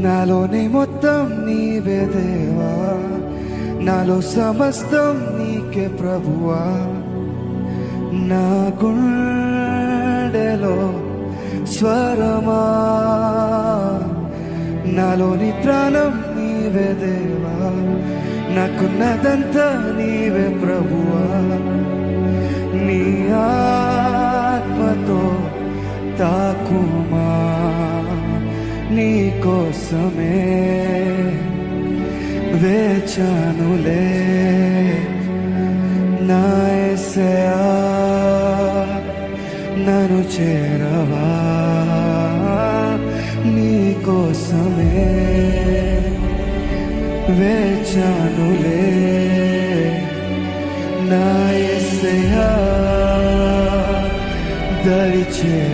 నాలోని మొత్తం నీవే దేవా, నాలో సమస్తం నీకే ప్రభువా. నా గుండెలో స్వరమా, నాలోని ప్రాణం నీవే దేవా, నాకున్నదంతా నీవే ప్రభువా. నీ ఆత్మతో తాకుమా, నీ కోసమే వేచానులే. నా యేసయ్యా నన్ను చేరవా, నీ కోసమే వేచానులే. నా యేసయ్యా దరి చేరవా.